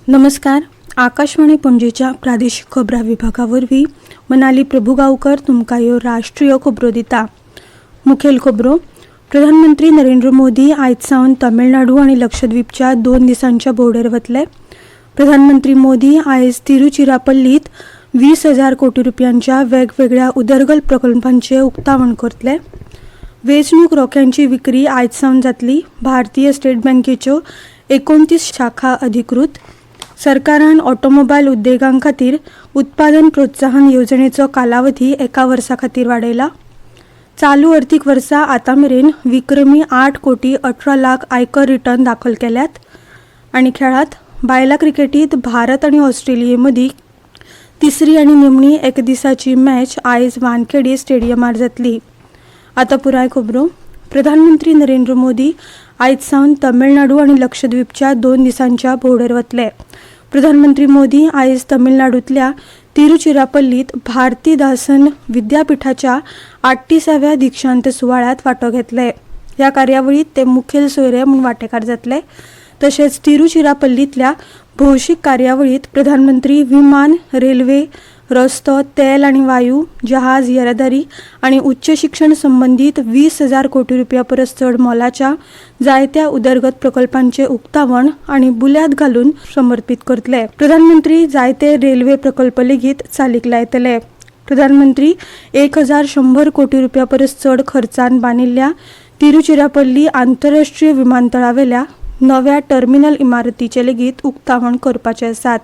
नमस्कार. आकाशवाणी पणजेच्या प्रादेशीक खबरां विभागावरवीं मनाली प्रभुगांवकर तुमकां ह्यो राष्ट्रीय खबरो दिता. मुखेल खबरो. प्रधानमंत्री नरेंद्र मोदी आयज सावन तमिळनाडू आनी लक्षद्वीपच्या 2 दिसांच्या भोंवडेर वतले. प्रधानमंत्री मोदी आयज तिरुचिरापल्लीत 20,000 कोटी रुपयांच्या वेगवेगळ्या उदरगत प्रकल्पांचे उक्तावण करतले. वेंचणूक रोख्यांची विक्री आयज सावन जातली. भारतीय स्टेट बँकेच्यो 29 शाखा अधिकृत. सरकारान ऑटोमोबायल उद्देगां खातीर उत्पादन प्रोत्साहन येवजणेचो कालावधी 1 वर्सा खातीर वाडयला. चालू अर्थीक वर्सा आतां मेरेन विक्रमी 8 कोटी 18 लाख आयकर रिटर्न दाखल केल्यात. आनी खेळांत बायलां क्रिकेटींत भारत आनी ऑस्ट्रेलिये मदीं तिसरी आनी निमणी एकदिसाची मॅच आयज वानखेडे स्टेडियमार जातली. आतां पुराय खबरो. प्रधानमंत्री नरेंद्र मोदी आयज सावन तमिळनाडू आनी लक्षद्वीपच्या 2 दिसांच्या भोंवडेर वतले. प्रधानमंत्री मोदी आयज तमिळनाडूंतल्या तिरुचिरापल्लीत भारतीदासन विद्यापीठाच्या 38व्या दिक्षांत सुवाळ्यात वांटो घेतले. ह्या कार्यावळीत ते मुखेल सोयरे म्हूण वांटेकार जातले. तशेंच तिरुचिरापल्लींतल्या भौशीक कार्यावळीत प्रधानमंत्री विमान, रेल्वे, रस्तो, तेल आनी वायू, जहाज येरादारी आनी उच्च शिक्षण संबंदीत 20,000 कोटी रुपया परस चड मोलाच्या जायत्या उदरगत प्रकल्पांचे उक्तावण आनी बुल्याद घालून समर्पीत करतले. प्रधानमंत्री जायते रेल्वे प्रकल्प लेगीत चालीक लायतले. प्रधानमंत्री 1,100 कोटी रुपया परस चड खर्चान बांदिल्ल्या तिरुचिरापल्ली आंतरराष्ट्रीय विमानतळावेल्या नव्या टर्मिनल इमारतीचे लेगीत उक्तावण करपाचे आसात.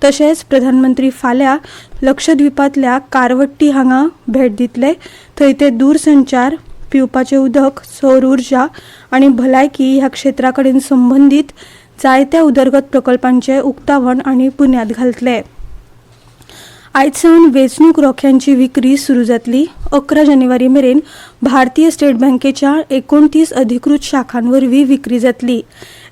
तशेंच प्रधानमंत्री फाल्यां लक्षद्वीपांतल्या कारवट्टी हांगा भेट दितले. थंय ते दूरसंचार, पिवपाचें उदक, सौर उर्जा आनी भलायकी ह्या क्षेत्रा कडेन संबंदीत जायत्या उदरगत प्रकल्पांचे उक्तावण आनी बुन्याद घालतले. आयज सावन वेंचणूक रोख्यांची विक्री सुरू जातली. 11 जानेवारी मेरेन भारतीय स्टेट बँकेच्या 29 अधिकृत शाखांवरवीं विक्री जातली.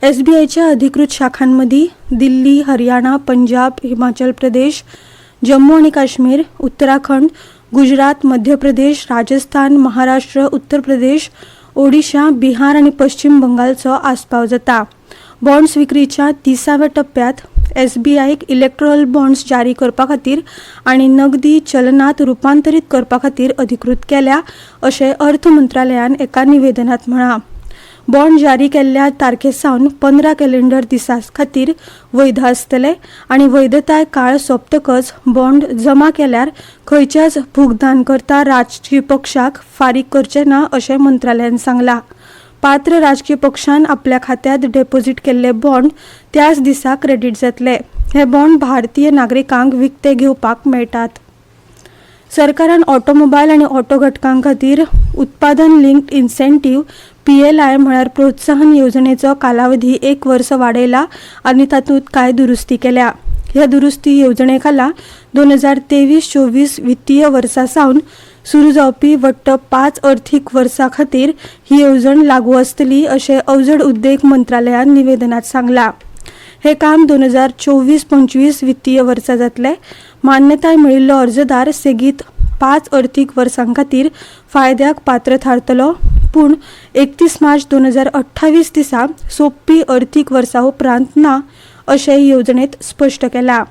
SBIच्या अधिकृत शाखांमदीं दिल्ली, हरियाणा, पंजाब, हिमाचल प्रदेश, जम्मू आनी काश्मीर, उत्तराखंड, गुजरात, मध्य प्रदेश, राजस्थान, महाराष्ट्र, उत्तर प्रदेश, ओडिशा, बिहार आनी पश्चिम बंगालचो आस्पाव जाता. बॉन्ड्स विक्रीच्या 30व्या टप्प्यात SBIक इलेक्ट्रॉल बॉन्ड्स जारी करपा खातीर आनी नगदी चलनात रुपांतरीत करपा खातीर अधिकृत केल्या, अशें अर्थ मंत्रालयान एका निवेदनात म्हळां. बॉन्ड जारी केल्ल्या तारखे सावन 15 कॅलेंडर दिसां खातीर वैध आसतले आनी वैधताय काळ सोंपतकच बॉन्ड जमा केल्यार खंयच्याच भुगतानकर्ता राजकीय पक्षाक फारीक करचे ना, अशें मंत्रालयान सांगलां. पात्र राजकीय पक्षान आपल्या खात्यांत डेपॉझिट केल्ले बॉन्ड त्याच दिसा क्रेडीट जातले. हे बॉन्ड भारतीय नागरिकांक विकते घेवपाक मेळटात. सरकारान ऑटोमोबायल आनी ऑटो घटकां खातीर उत्पादन लिंक्ड इन्सेंटिव्ह PLI म्हळ्यार प्रोत्साहन येवजणेचो कालावधी 1 वर्स वाडयला आनी तातूंत कांय दुरुस्ती केल्या. ह्या दुरुस्ती येवजणे खाला 2023-24 वित्तीय वर्सा सावन सुरू जावपी वट्ट 5 अर्थीक वर्सां खातीर ही येवजण लागू आसतली, अशें अवजड उद्देग मंत्रालयान निवेदनात सांगलां. हे काम 2024-25 वित्तीय वर्सा जातले. मान्यताय मेळिल्लो अर्जदार सेगीत 5 अर्थीक वर्सां खातीर फायद्याक पात्र थारतलो, पूण 31 मार्च 2028 दिसा सोंपपी अर्थीक वर्सा उपरांत ना, अशें येवजणेंत स्पश्ट केलां.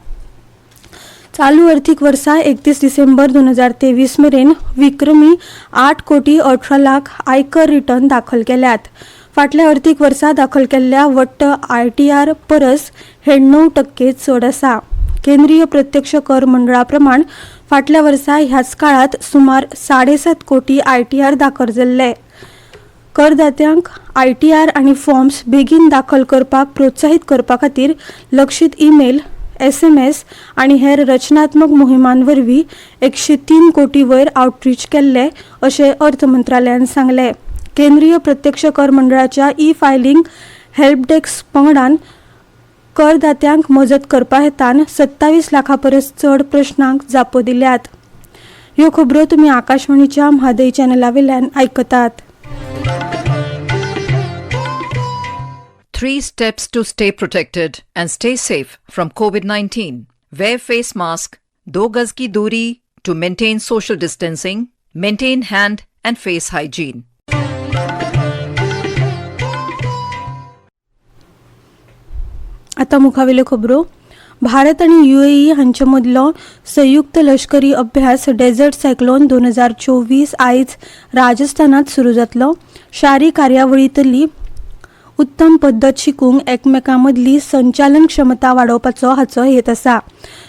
चालू अर्थीक वर्सा 31 डिसेंबर 2023 मेरेन विक्रमी 8 कोटी 18 लाख आयकर रिटर्न दाखल केल्यात. फाटल्या अर्थीक वर्सा दाखल केल्ल्या वट्ट ITR परस 99% चड आसा. केंद्रीय प्रत्यक्ष कर मंडळा प्रमाण फाटल्या वर्सा ह्याच काळात सुमार 7.5 कोटी ITR दाखल जाल्ले. करदात्यांक ITR आनी फॉर्म्स बेगीन दाखल करपाक प्रोत्साहीत करपा खातीर लक्षीत ईमेल, SMS आनी हेर रचनात्मक मोहिमांवरवीं 103 कोटी वयर आउटरीच केल्ले, अशें अर्थ मंत्रालयान सांगले. केंद्रीय प्रत्यक्ष कर मंडळाच्या फायलिंग हेल्प डेस्क पंगडान करदात्यांक मजत करपा हेतान 27 लाखां परस चड प्रश्नांक जापो दिल्यात. ह्यो खबरो तुमी आकाशवाणीच्या म्हादय चॅनला वेल्यान आयकतात. 3 steps to stay protected and stay safe from COVID-19. Wear face mask, 2 गज की दूरी to maintain social distancing, maintain hand and face hygiene. आता मुखावेले खबरो. भारत आणि UAE हांचे मदलो संयुक्त लष्करी अभ्यास डेझर्ट सायक्लोन 2024 आयज राजस्थानात सुरू जातलो. शारी कार्यावळींतली उत्तम पद्दत शिकूंक एकमेकांमदली संचालन क्षमता वाडोवपाचो हाचो हेत आसा.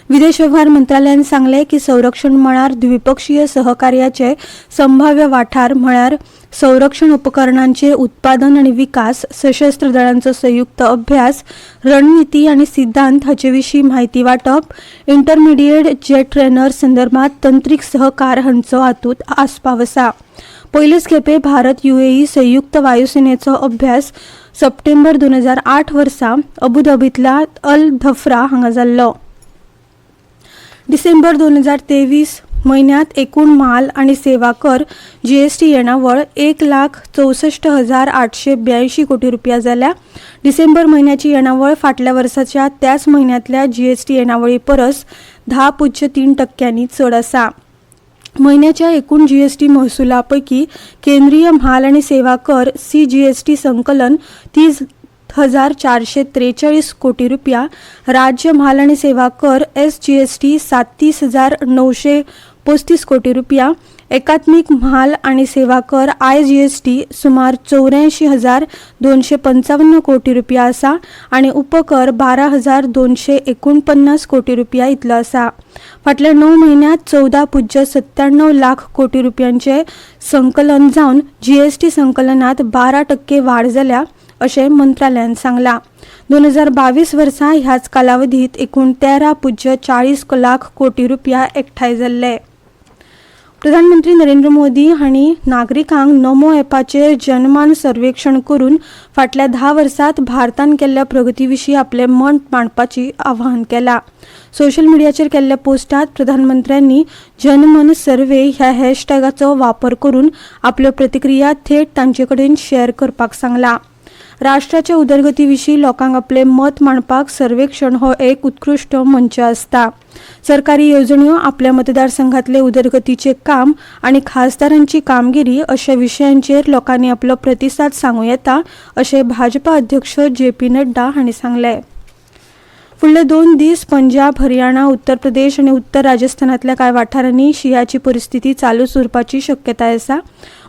विदेश वेव्हार मंत्रालयान सांगले की संरक्षण मळार द्विपक्षीय सहकार्याचे संभाव्य वाठार म्हळ्यार संरक्षण उपकरणांचे उत्पादन आणि विकास, सशस्त्र दळांचो संयुक्त अभ्यास, रणनीती आणि सिद्धांत हाचे विशीं म्हायती वाटप, इंटरमिडिएट जेट ट्रेनर संदर्भात तंत्रीक सहकार हांचो हातूंत आस्पाव आसा. पयलेच खेपे भारत UAE संयुक्त वायुसेनेचो अभ्यास सप्टेंबर 2008 वर्सा अबुधाबीतल्या अल धफ्रा हांगा जाल्लो. डिसेंबर 2023 म्हयन्यांत एकूण माल आणि सेवा कर GST येणावळ 1,64,882 कोटी रुपया जाल्या. डिसेंबर म्हयन्याची येणावळ फाटल्या वर्साच्या त्याच म्हयन्यांतल्या GST येणावळी परस 10.3% चड आसा. महिन्याच्या एकूण GST महसुला पैकी केंद्रीय माल आणि सेवा कर CGST संकलन 30,443 कोटी रुपया, राज्य माल आणि सेवा कर SGST 37,935 कोटी रुपया, एकात्मिक माल आणि सेवा कर IGST सुमार 84,255 कोटी रुपया आसा आणि उपकर 12,249 कोटी रुपया इतलो आसा. फाटल्या 9 म्हयन्यांत 14.97 लाख कोटी रुपयांचे संकलन जावन GST संकलनात 12% वाड जाल्या अशें मंत्रालयान सांगलां. 2022 वर्सा ह्याच कालावधीत एकूण 13.40 लाख कोटी रुपया एकठांय जाल्ले. प्रधानमंत्री नरेंद्र मोदी हांणी नागरिकांक नमो ॲपाचेर जनमान सर्वेक्षण करून फाटल्या 10 वर्सांत भारतान केल्ल्या प्रगती विशीं आपलें मत मांडपाची आवाहन केलां. सोशल मिडियाचेर केल्ल्या पोस्टांत प्रधानमंत्र्यांनी जनमन सर्वे ह्या हॅशटॅगाचो वापर करून आपल्यो प्रतिक्रिया थेट तांचे कडेन शेअर करपाक सांगलां. राष्ट्राच्या उदरगती विशीं लोकांक आपलें मत मांडपाक सर्वेक्षण हो एक उत्कृश्ट मंच आसता. सरकारी येवजण्यो, आपल्या मतदारसंघातले उदरगतीचे काम आणि खासदारांची कामगिरी अशा विशयांचेर लोकांनी आपलो प्रतिसाद सांगूं येता अशें भाजपा अध्यक्ष JP नड्डा हांणी सांगलें. फुडले 2 दीस पंजाब, हरियाणा, उत्तर प्रदेश आणि उत्तर राजस्थानातल्या कांय वाठारांनी शिंयाची परिस्थिती चालूच उरपाची शक्यताय आसा.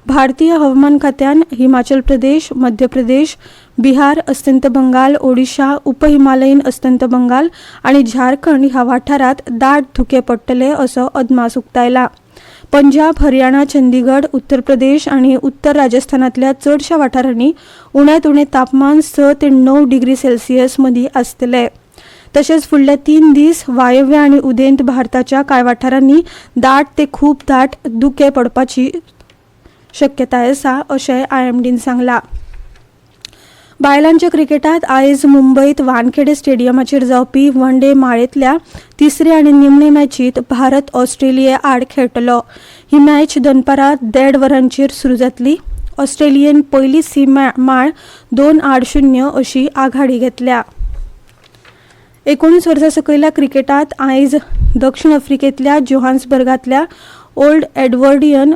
भारतीय हवामान खात्यान हिमाचल प्रदेश, मध्य प्रदेश, बिहार, अस्तंत बंगाल, ओडिशा, उपहिमालयीन अस्तंत बंगाल आणि झारखंड ह्या वाठारात दाट धुके पडटले असो अदमास उक्तायला. पंजाब, हरियाणा, चंदीगड, उत्तर प्रदेश आणि उत्तर राजस्थानातल्या चडशा वाठारांनी उण्यांत उणें तापमान 6 ते 9 डिग्री सेल्सियस मदीं आसतले. तशेंच फुडले 3 दीस वायव्य आणि उदेंत भारताच्या कांय वाठारांनी दाट ते खूब दाट धुके पडपाची शक्यताय आसा अशें IMDन सांगलां. बायलांच्या क्रिकेटात आयज मुंबईत वानखेडे स्टेडियमाचेर जावपी वन डे माळेंतल्या तिसरे आनी निमणे मॅचीत भारत ऑस्ट्रेलिये आड खेळटलो. ही मॅच दनपारां 1.5 वरांचेर सुरू जातली. ऑस्ट्रेलियेन पयलीच ही माळ 2-0 अशी आघाडी घेतल्या. 19 वर्सां सकयल्या क्रिकेटात आयज दक्षिण आफ्रिकेंतल्या जोहान्सबर्गांतल्या ओल्ड एडवर्डियन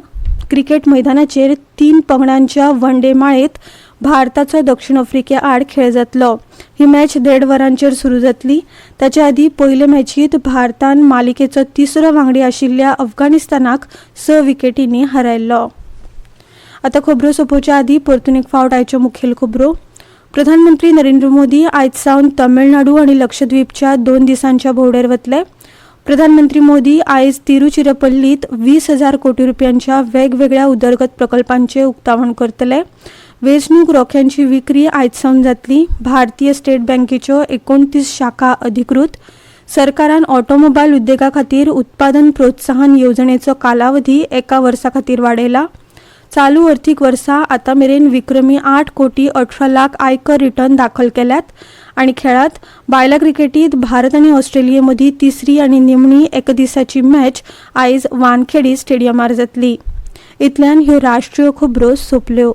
क्रिकेट मैदानाचेर 3 पंगडांच्या वन डे माळेंत भारताचो दक्षिण आफ्रिके आड खेळ जातलो. ही मॅच 1.5 वरांचेर सुरू जातली. ताचे आदी पयले मॅचीत भारतान मालिकेचो तिसरो वांगडी आशिल्ल्या अफगाणिस्तानाक 6 विकेटींनी हारयल्लो. आतां खबरो सोंपोवच्या आदी परतून एक फावट आयच्यो मुखेल खबरो. प्रधानमंत्री नरेंद्र मोदी आयज सावन तमिळनाडू आणि लक्षद्वीपच्या 2 दिसांच्या भोंवडेर वतले. प्रधानमंत्री मोदी आयज तिरुचिरापल्लीत 20,000 कोटी रुपयांच्या वेगवेगळ्या उदरगत प्रकल्पांचे उक्तावण करतले. वेंचणूक रोख्यांची विक्री आयज सावन जातली. भारतीय स्टेट बँकेच्यो 29 शाखा अधिकृत. सरकारान ऑटोमोबायल उद्देगा खातीर उत्पादन प्रोत्साहन येवजणेचो कालावधी 1 वर्सा खातीर वाडयला. चालू अर्थीक वर्सा आतां मेरेन विक्रमी 8,18,00,000 आयकर रिटर्न दाखल केल्यात. आणि खेळात बायला क्रिकेटीत भारत आणि ऑस्ट्रेलिये मदीं तिसरी आनी निमणी एकदिसाची मॅच आयज वानखेडे स्टेडियमार जातली. इतल्यान ह्यो राष्ट्रीय खबरो सोंपल्यो.